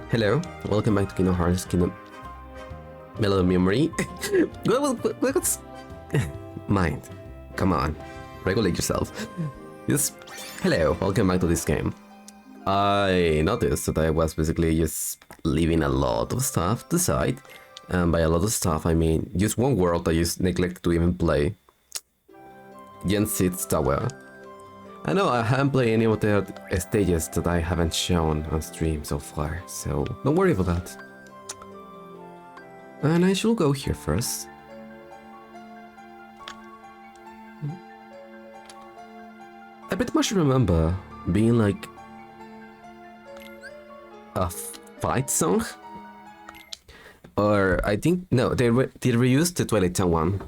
Hello, welcome back to Kingdom Hearts Kingdom Melody Memory. What's mind? Come on, regulate yourself. Yes, hello, welcome back to this game. I noticed that I was basically just leaving a lot of stuff to the side, and by a lot of stuff I mean just one world I just neglected to even play. Xemnas Tower. I know I haven't played any of the stages that I haven't shown on stream so far, so don't worry about that. And I should go here first. I pretty much remember being like a fight song, or I think no, they reused the Twilight Town one.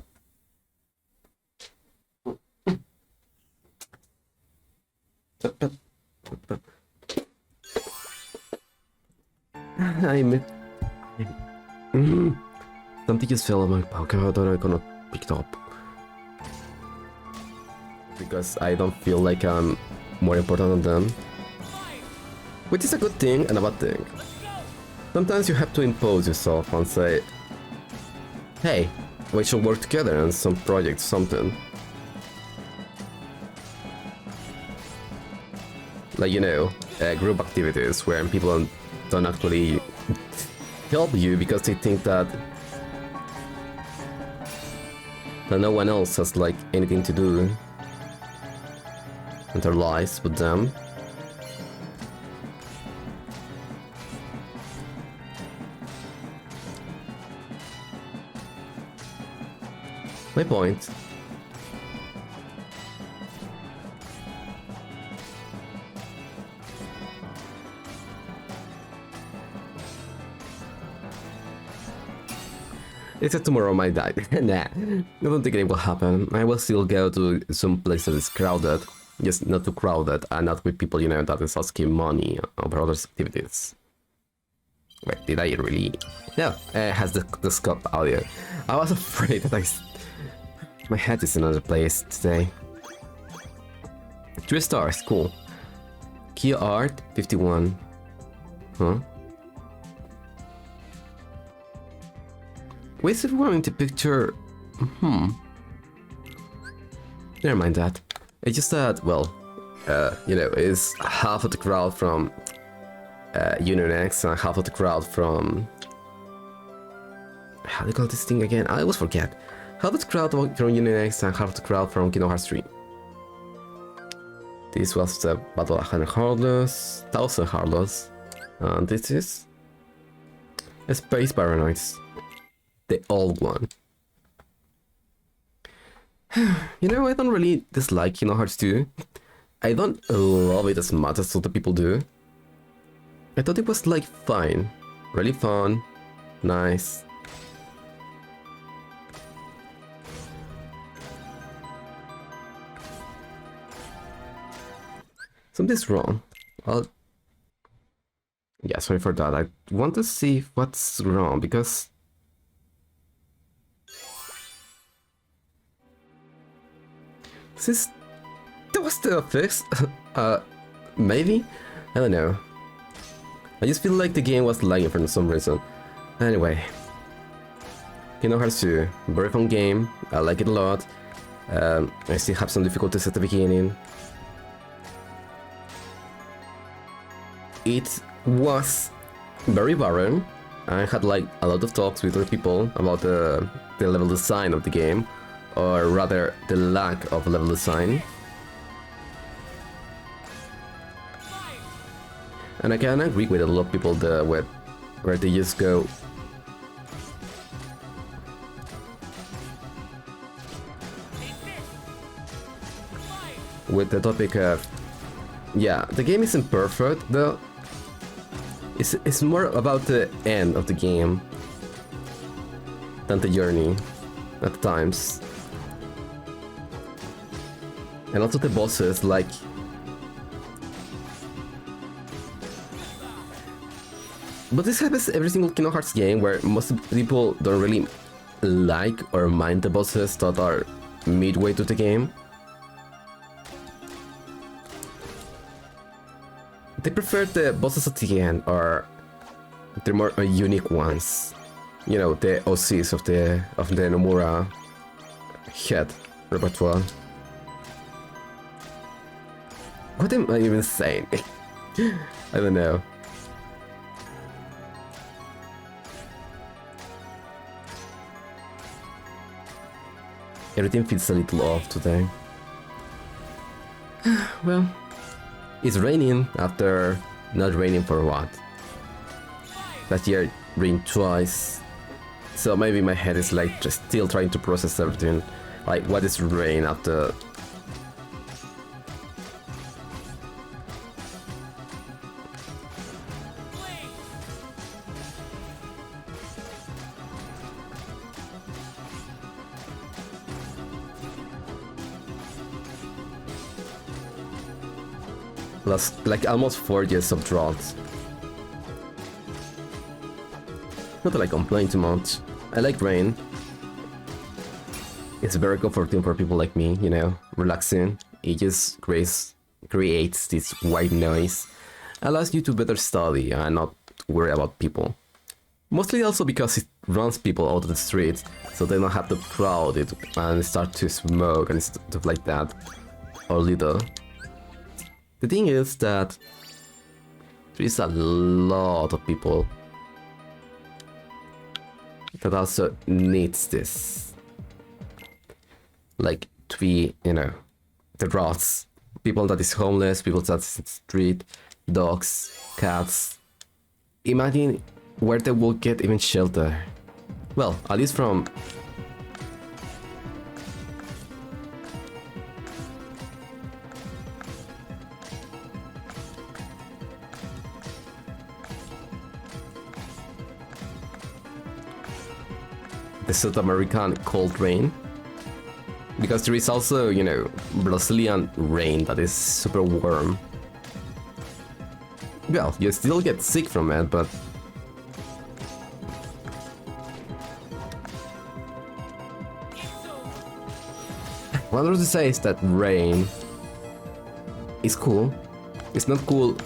Something just fell on my pocket. I thought I cannot pick it up because I don't feel like I'm more important than them, which is a good thing and a bad thing. Sometimes you have to impose yourself and say, hey, we should work together on some project, something. Like, you know, group activities where people don't actually help you because they think that no one else has like anything to do in their lives with them. My point. It's that tomorrow I might die. Nah, I don't think it will happen. I will still go to some place that is crowded, just not too crowded, and not with people, you know, that is asking money over other activities. Wait, did I really? No, it has the scope audio. I was afraid that my head is in another place today. 3 stars, cool. Key art, 51. Huh? Wait, is everyone in the picture? Never mind that. It's just that, well, you know, it's half of the crowd from Union X and half of the crowd from... How do you call this thing again? I always forget. Half of the crowd from Union X and half of the crowd from Kingdom Hearts 3. This was the Battle of 100 Heartless, 1000 Heartless, and this is Space Paranoids. The old one. You know, I don't really dislike Kingdom Hearts 2. I don't love it as much as other people do. I thought it was like fine. Really fun. Nice. Something's wrong. Yeah, sorry for that. I want to see what's wrong because... That was still fixed? Maybe? I don't know. I just feel like the game was lagging for some reason. Anyway. Kingdom Hearts 2, very fun game. I like it a lot. I still have some difficulties at the beginning. It was very barren. I had like a lot of talks with other people about the level design of the game. Or rather, the lack of level design. And I can agree with a lot of people where they just go... with the topic of... Yeah, the game isn't perfect, though. It's more about the end of the game than the journey, at times. And also the bosses, like... But this happens every single Kingdom Hearts game where most people don't really like or mind the bosses that are midway to the game. they prefer the bosses at the end, or the more unique ones. You know, the OCs of the Nomura head repertoire. What am I even saying? I don't know. Everything feels a little off today. Well, it's raining after not raining for what? Last year it rained twice. So maybe my head is like just still trying to process everything. Like, what is rain after? Lost like almost 4 years of drought. Not that I complain too much. I like rain. It's very comforting for people like me, you know, relaxing. It just creates this white noise. Allows you to better study and not worry about people. Mostly also because it runs people out of the street, so they don't have to crowd it and start to smoke and stuff like that. Or little. The thing is that there is a lot of people that also needs this. Like to be, you know, the rots, people that is homeless, people that's in the street, dogs, cats. Imagine where they will get even shelter. Well, at least from the South American cold rain, because there is also, you know, Brazilian rain that is super warm. Well, you still get sick from it, but what I want to say is that rain is cool. It's not cool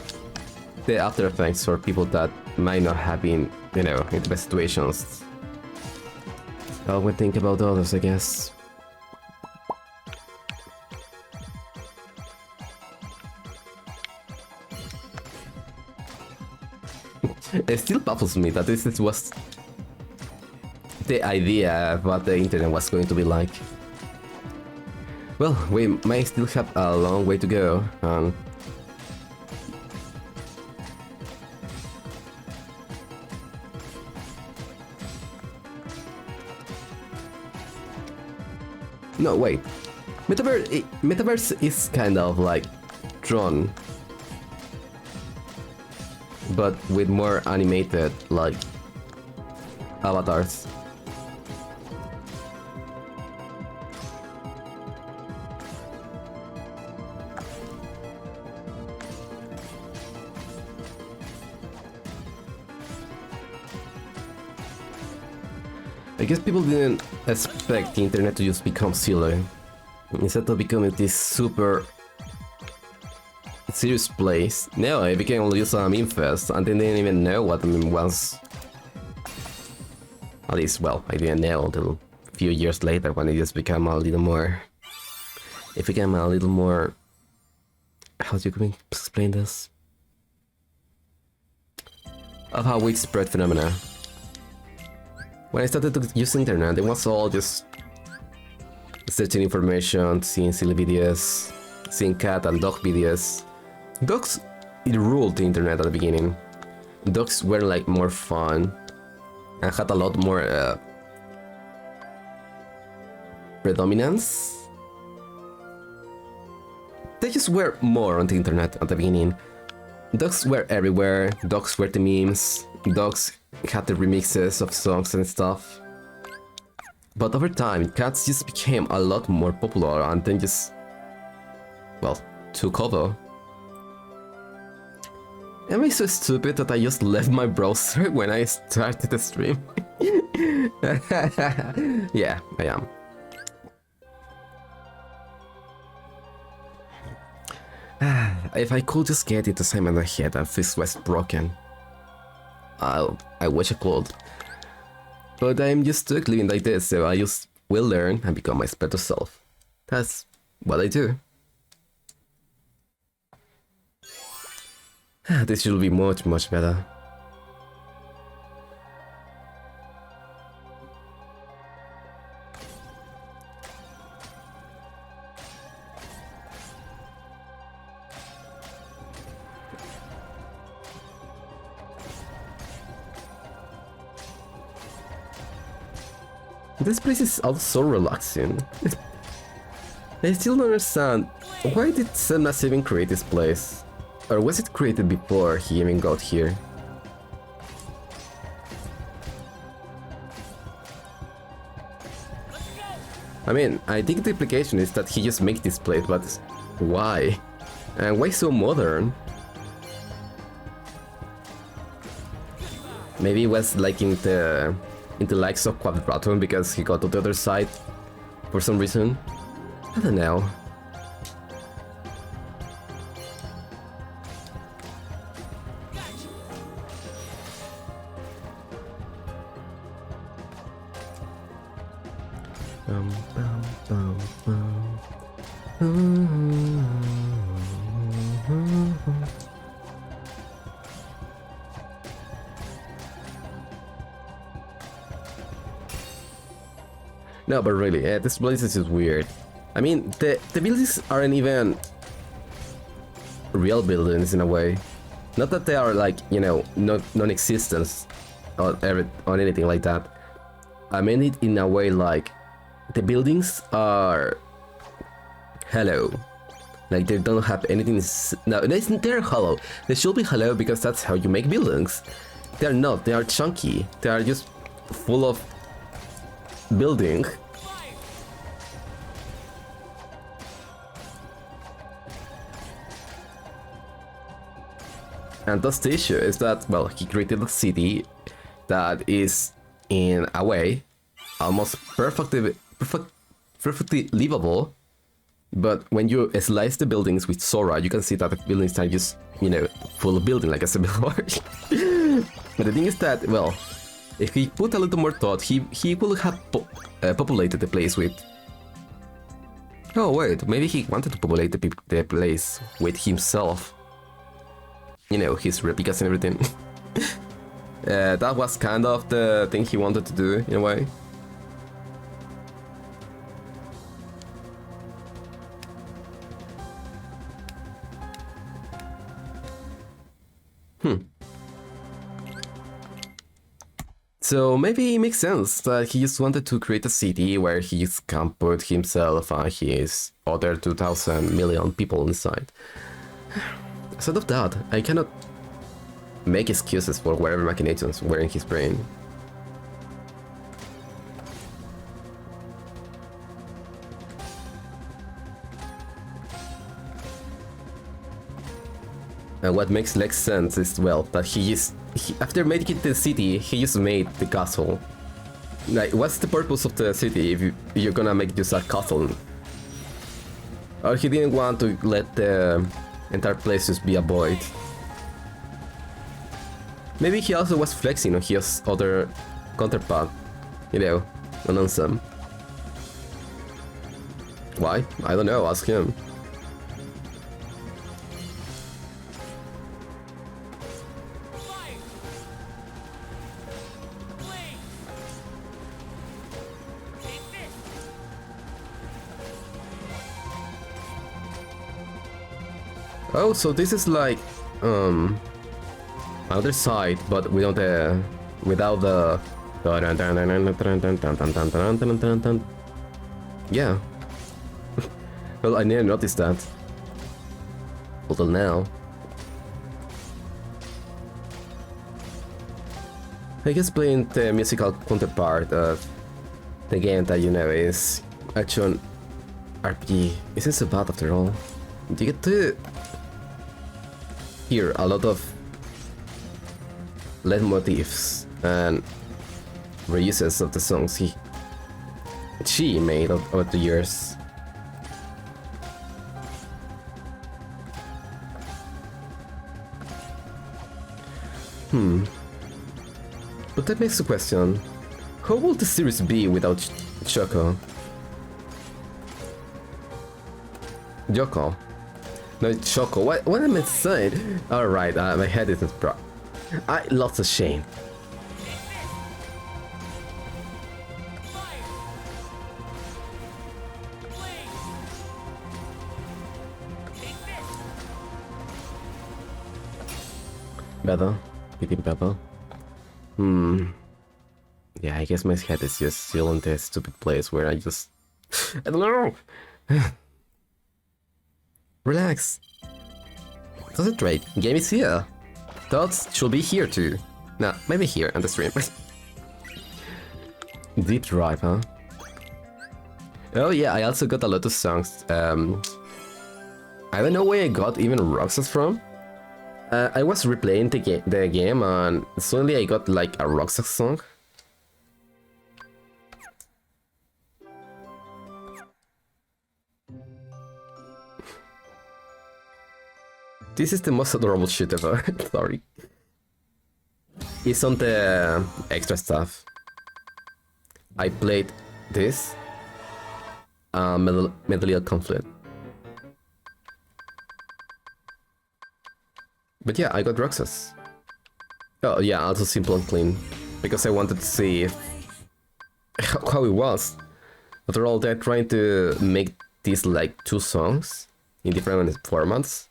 the after effects for people that might not have been, you know, in the best situations. I would think about others, I guess. It still baffles me that this was the idea of what the internet was going to be like. Well, we may still have a long way to go. No, wait. Metaverse is kind of like Tron, but with more animated, like, avatars. I guess people didn't expect the internet to just become silly. Instead of becoming this super serious place, no, it became just a meme fest, and they didn't even know what a meme was. At least, well, I didn't know until a few years later when it just became a little more... It became a little more... How do you explain this? Of how we spread phenomena. When I started to use the internet, it was all just searching information, seeing silly videos, seeing cat and dog videos. Dogs, it ruled the internet at the beginning. Dogs were like more fun and had a lot more predominance. They just were more on the internet at the beginning. Dogs were everywhere, dogs were the memes, dogs had the remixes of songs and stuff. But over time, cats just became a lot more popular and then just, well, took over. Am I so stupid that I just left my browser when I started the stream? Yeah, I am. If I could just get it time in the head and this was broken. I wish I could. But I'm just stuck living like this, so I just will learn and become my better self. That's what I do. This should be much better. This place is also relaxing. I still don't understand, why did Xemnas even create this place? Or was it created before he even got here? I mean, I think the implication is that he just makes this place, but why? And why so modern? Maybe it was like in the likes of Quadratum because he got to the other side for some reason. I don't know. No, but really, this place is just weird. I mean, the buildings aren't even real buildings in a way. Not that they are like, you know, non-existence or anything like that. I mean it in a way like the buildings are hollow. Like they don't have anything. No, they're hollow. They should be hollow because that's how you make buildings. They're not. They are chunky. They are just full of building. And that's the issue, is that, well, he created a city that is, in a way, almost perfectly livable. But when you slice the buildings with Sora, you can see that the buildings are just, you know, full of building, like I said before. But the thing is that, well, if he put a little more thought, he will have populated the place with... Oh wait, maybe he wanted to populate the place with himself. You know, his replicas and everything. That was kind of the thing he wanted to do, in a way. So maybe it makes sense that he just wanted to create a city where he just can put himself and his other 2,000 million people inside. Instead of that, I cannot make excuses for whatever machinations were in his brain. And what makes less sense is, well, that after making the city, he just made the castle. Like, what's the purpose of the city if you're gonna make just a castle? Or he didn't want to let the entire place just be a void. Maybe he also was flexing on his other counterpart, you know, on Ansem. Why? I don't know, ask him. Oh, so this is like another side, but without the yeah. Well, I never noticed that until now. I guess playing the musical counterpart of the game that, you know, is action RPG isn't so bad after all. You get to hear a lot of leitmotifs and reuses of the songs she made over the years. But that makes the question, how will the series be without Choco? Yoko? No, it's Choco. What am I saying? Alright, my head isn't pro. I lost a shame. Better? Getting better? Yeah, I guess my head is just still in this stupid place where I just... I don't know! Relax. Concentrate. Game is here. Thoughts should be here too. Nah, maybe here on the stream. Deep Drive, huh? Oh yeah, I also got a lot of songs. I don't know where I got even Roxas from. I was replaying the game and suddenly I got like a Roxas song. This is the most adorable shit ever. Sorry. It's on the extra stuff. I played this. Medley Conflict. But yeah, I got Roxas. Oh yeah, also Simple and Clean. Because I wanted to see if how it was. After all, they're trying to make these like 2 songs in different formats.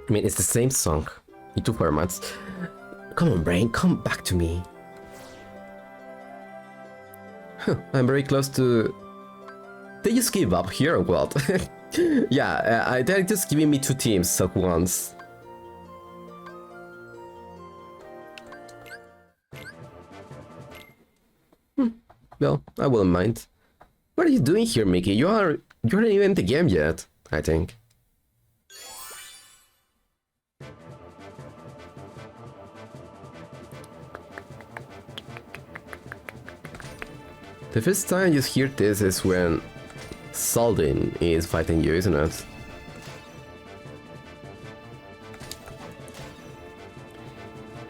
I mean, it's the same song in 2 formats. Come on, brain, come back to me. Huh, I'm very close to... They just gave up here or what? Yeah, they're just giving me 2 teams at once. Well, I wouldn't mind. What are you doing here, Mickey? You're not even in the game yet, I think. The first time you hear this is when Saldin is fighting you, isn't it?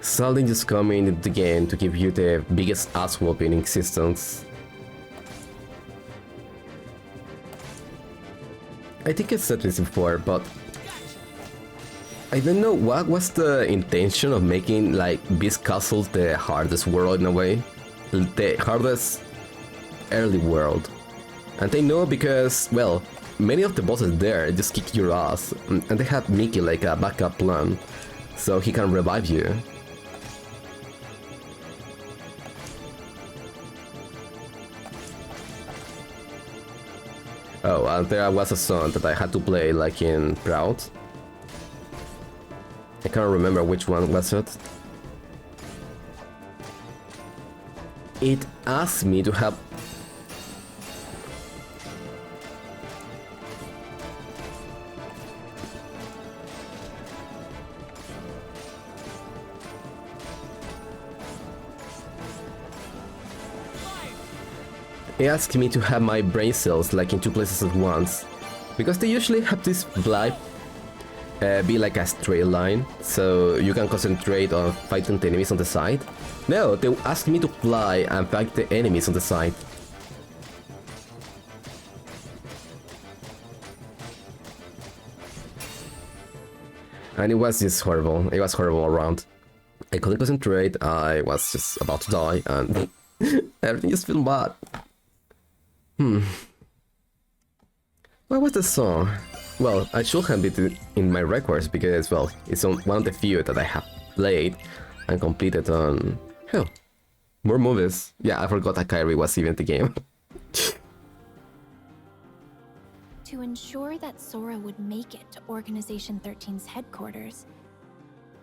Saldin just coming into the game to give you the biggest ass whooping in existence. I think I said this before, but I don't know what was the intention of making like Beast Castle the hardest world in a way. The hardest early world. And they know because, well, many of the bosses there just kick your ass, and they have Mickey like a backup plan, so he can revive you. Oh, and there was a song that I had to play like in Proud. I can't remember which one was it. It asked me to have... It asked me to have my brain cells like in 2 places at once, because they usually have this blind be like a straight line, so you can concentrate on fighting the enemies on the side. No, they asked me to fly and fight the enemies on the side. And it was just horrible. It was horrible around. I couldn't concentrate, I was just about to die, and everything just felt bad. What was the song? Well, I should have it in my records because, well, it's on one of the few that I have played and completed on... Hell, more movies. Yeah, I forgot that Kairi was even in the game. To ensure that Sora would make it to Organization 13's headquarters,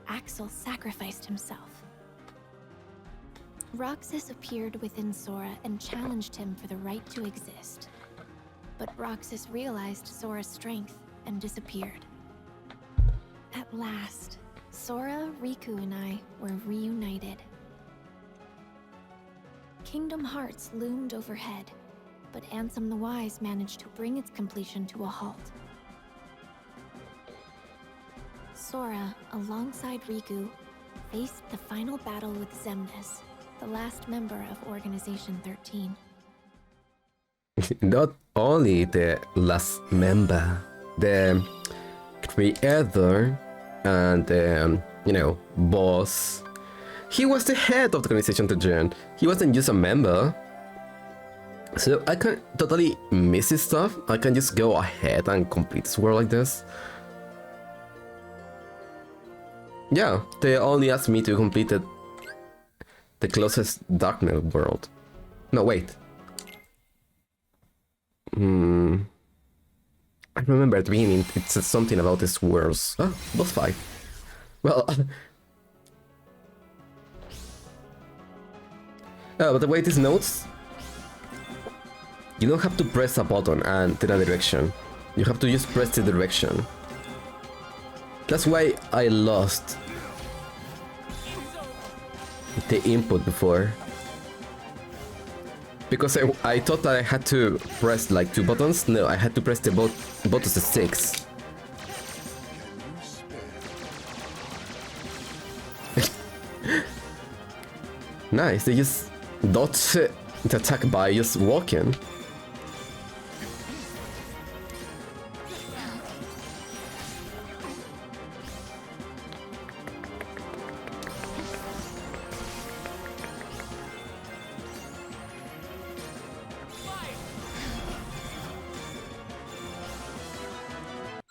Axel sacrificed himself. Roxas appeared within Sora and challenged him for the right to exist. But Roxas realized Sora's strength and disappeared. At last, Sora, Riku, and I were reunited. Kingdom Hearts loomed overhead, but Ansem the Wise managed to bring its completion to a halt. Sora, alongside Riku, faced the final battle with Xemnas, the last member of Organization 13. Not only the last member, the creator and boss. He was the head of the Organization 13. He wasn't just a member. So I can totally miss his stuff. I can just go ahead and complete this world like this. Yeah, they only asked me to complete the closest darkness world. No, wait. I remember reading it said something about this worlds. Oh, boss fight. Well, but the way this notes, you don't have to press a button and in a direction. You have to just press the direction. That's why I lost the input before. Because I thought that I had to press like 2 buttons. No, I had to press the buttons 6. Nice, they just dodge the attack by just walking.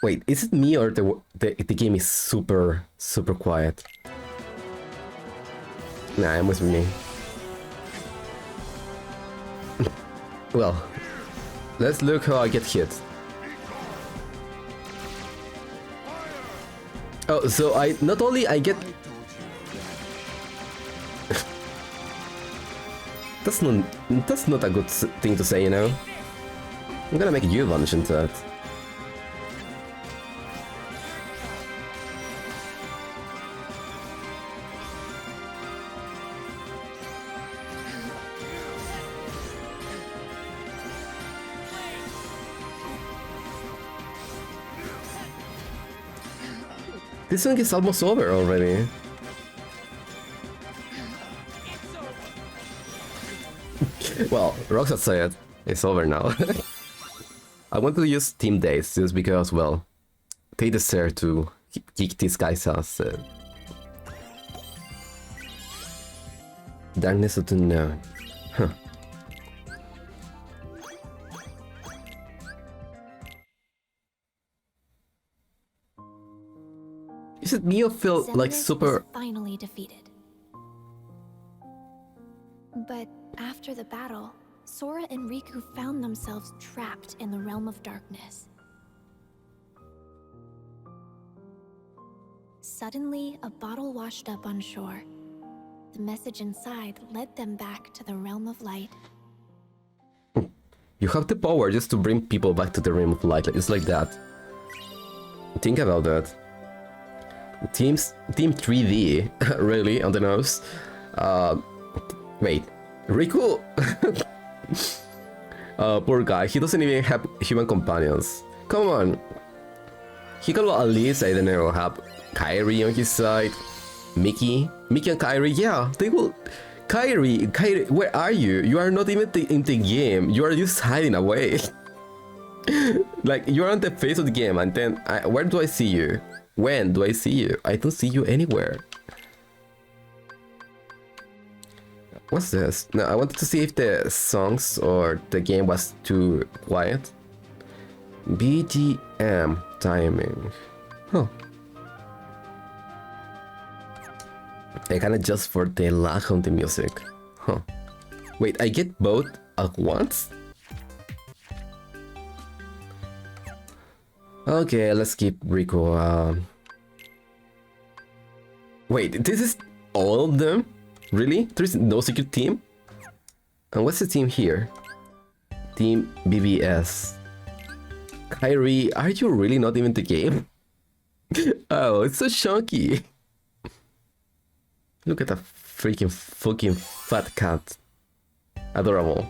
Wait, is it me or the game is super quiet? Nah, it must be me. Well, let's look how I get hit. Oh, so I not only I get that's not a good thing to say, you know. I'm gonna make you vanish into that. This song is almost over already. Well, Roxas said it's over now. I wanted to use Team Days just because, well, they deserve to kick these guys' ass. Darkness of the Unknown. Huh. Is it me or feel Xemnas like super... was finally defeated. But after the battle, Sora and Riku found themselves trapped in the realm of darkness. Suddenly, a bottle washed up on shore. The message inside led them back to the realm of light. You have the power just to bring people back to the realm of light. It's like that. Think about that. Team 3D, really, on the nose. Wait, Riku? Poor guy, he doesn't even have human companions. Come on. He could at least, I don't know, have Kairi on his side. Mickey and Kairi, yeah, they will... Kairi, where are you? You are not even in the game, you are just hiding away. Like, you're on the face of the game, and then, where do I see you? When do I see you? I don't see you anywhere. What's this? No, I wanted to see if the songs or the game was too quiet. BGM timing. Huh. I can adjust for the lag on the music. Huh. Wait, I get both at once? Okay, let's keep Riku. Wait, this is all of them? Really? There's no secret team? And what's the team here? Team BBS. Kairi, are you really not even the game? Oh, it's so chunky. Look at that freaking fucking fat cat. Adorable.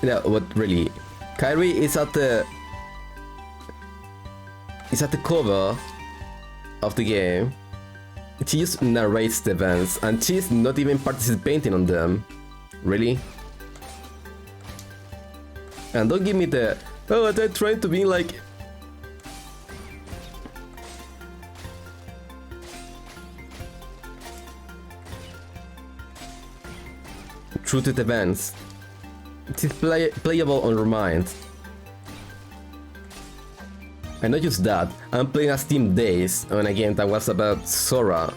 No, what really? Kairi is at the... is at the cover of the game. She just narrates the events, and she's not even participating on them. Really? And don't give me the, oh, they're trying to be like... true to the events. It is playable on your mind. And not just that, I'm playing as Team Days on a game that was about Sora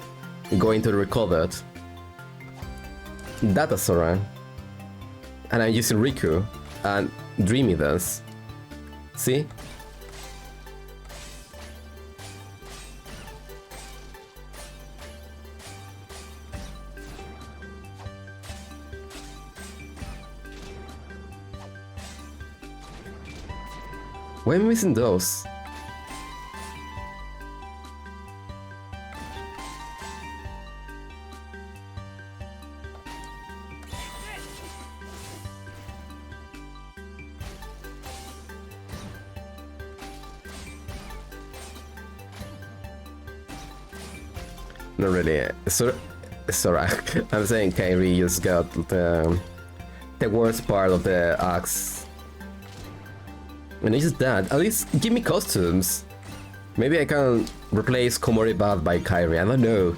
going to the Recovered. Data Sora. And I'm using Riku and Dreamy does. See? Why am I missing those? Not really. Sorry. I'm saying Kairi just got the worst part of the axe. And it's just that. At least give me costumes. Maybe I can replace Komori Bath by Kairi. I don't know.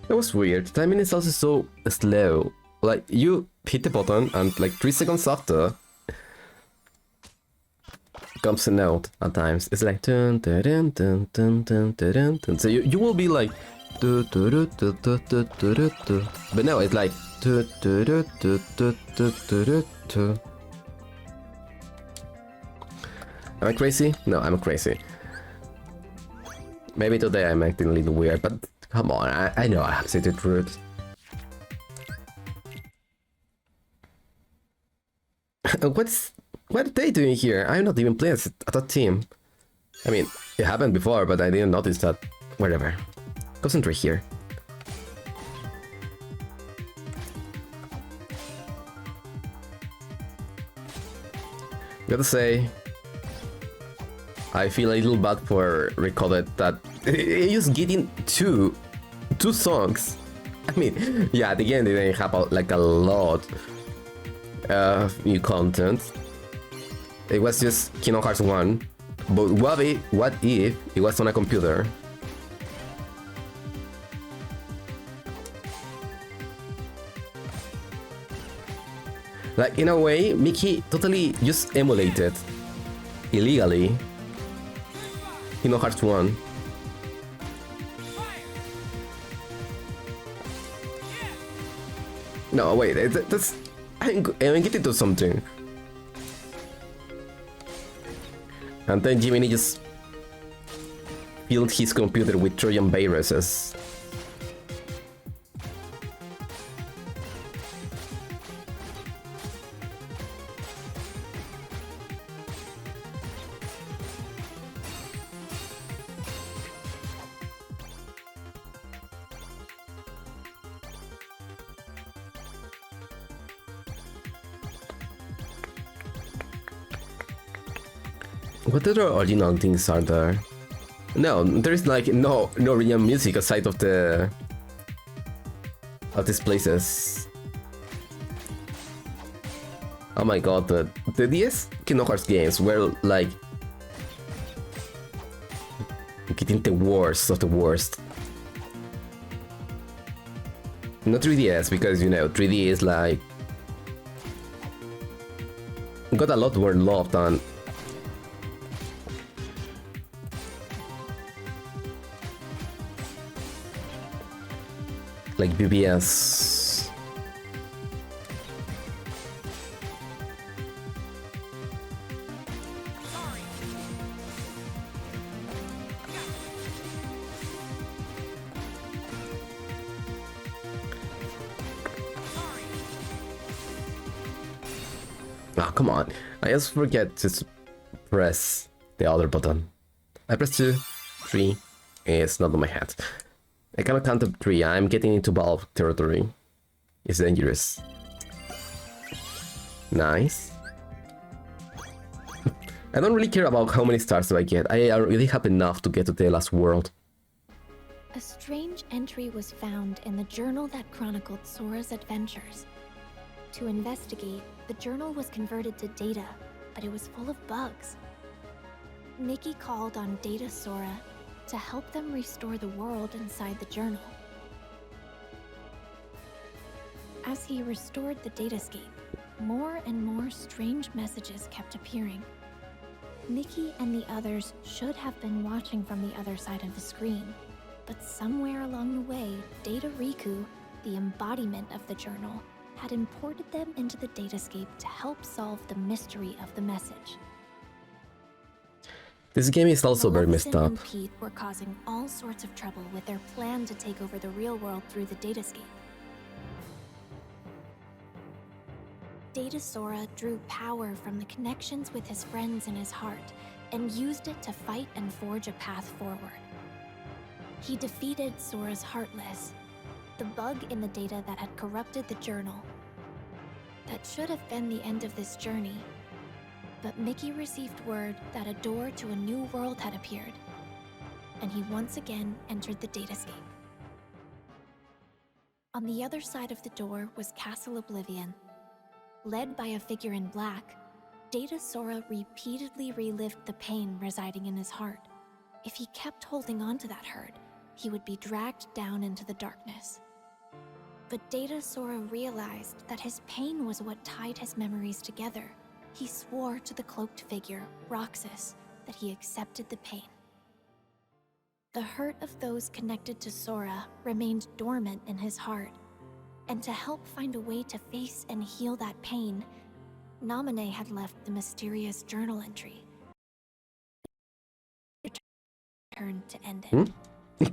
That was weird. Timing is also so slow. Like, you hit the button and like 3 seconds after comes a note at times. It's like dun, dun, dun, dun, dun, dun, dun, dun. So you will be like du, du, du, du, du, du, du, du, du. But no, it's like du, du, du, du, du, du, du, du, du. Am I crazy? No, I'm crazy. Maybe today I'm acting a little weird, but come on, I know I have to say the truth. What are they doing here? I'm not even playing as a team. I mean, it happened before, but I didn't notice that. Whatever. Concentrate here. Gotta say, I feel a little bad for Recorded that just getting two songs. I mean, yeah, the game didn't have like a lot of new content. It was just Kingdom Hearts 1. But what if it was on a computer? Like, in a way, Mickey totally just emulated illegally Kingdom Hearts 1. No, wait, that's... I'm getting to something. And then Jiminy just filled his computer with Trojan viruses. What other original things are there? No, there is like no original music aside of these places. Oh my god, the DS Kingdom Hearts games were like getting the worst of the worst. Not 3DS, because you know 3D is like got a lot more love than like BBS. Oh, come on. I just forget to press the other button. I press 2, 3. It's not on my head. I cannot count up 3. I'm getting into valve territory. It's dangerous. Nice. I don't really care about how many stars do I get. I already have enough to get to the last world. A strange entry was found in the journal that chronicled Sora's adventures. To investigate, the journal was converted to data, but it was full of bugs. Mickey called on Data Sora to help them restore the world inside the journal. As he restored the datascape, more and more strange messages kept appearing. Mickey and the others should have been watching from the other side of the screen, but somewhere along the way, Data Riku, the embodiment of the journal, had imported them into the datascape to help solve the mystery of the message. This game is also very messed up. And Pete were causing all sorts of trouble with their plan to take over the real world through the datascape. Data Sora drew power from the connections with his friends in his heart and used it to fight and forge a path forward. He defeated Sora's Heartless, the bug in the data that had corrupted the journal. That should have been the end of this journey, but Mickey received word that a door to a new world had appeared, and he once again entered the datascape. On the other side of the door was Castle Oblivion. Led by a figure in black, Data Sora repeatedly relived the pain residing in his heart. If he kept holding on to that hurt, he would be dragged down into the darkness. But Data Sora realized that his pain was what tied his memories together. He swore to the cloaked figure, Roxas, that he accepted the pain. The hurt of those connected to Sora remained dormant in his heart, and to help find a way to face and heal that pain, Naminé had left the mysterious journal entry. Turned to end it.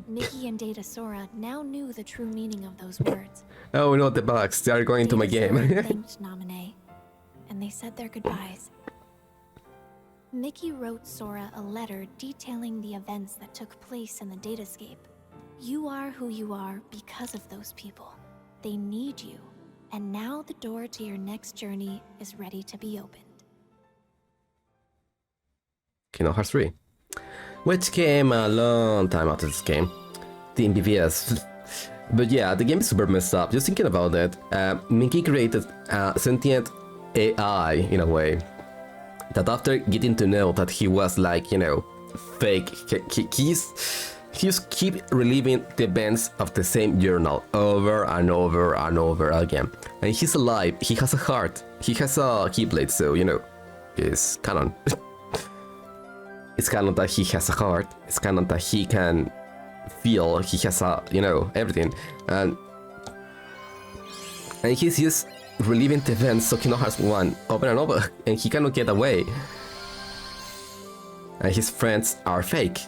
Mickey and Data Sora now knew the true meaning of those words. Oh no, the bugs, they are going to my game. Thanked Naminé, and they said their goodbyes. Mickey wrote Sora a letter detailing the events that took place in the datascape. You are who you are because of those people. They need you, and now the door to your next journey is ready to be opened. Kingdom Hearts 3, which came a long time after this game, Team BVS. But yeah, the game is super messed up. Just thinking about it, Mickey created a sentient AI in a way that after getting to know that he was like, you know, fake, he just keep reliving the events of the same journal over and over and over again. And he's alive, he has a heart, he has a keyblade, so, you know, it's canon. It's canon that he has a heart, it's canon that he can feel, he has a, you know, everything. And he's just reliving the events of Kingdom Hearts 1 over and over, and he cannot get away. And his friends are fake.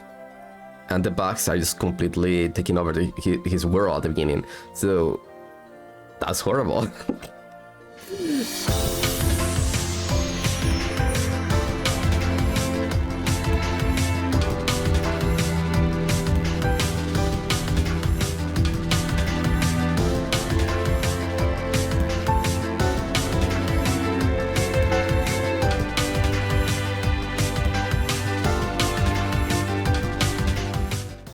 And the bugs are just completely taking over his world at the beginning. So, that's horrible.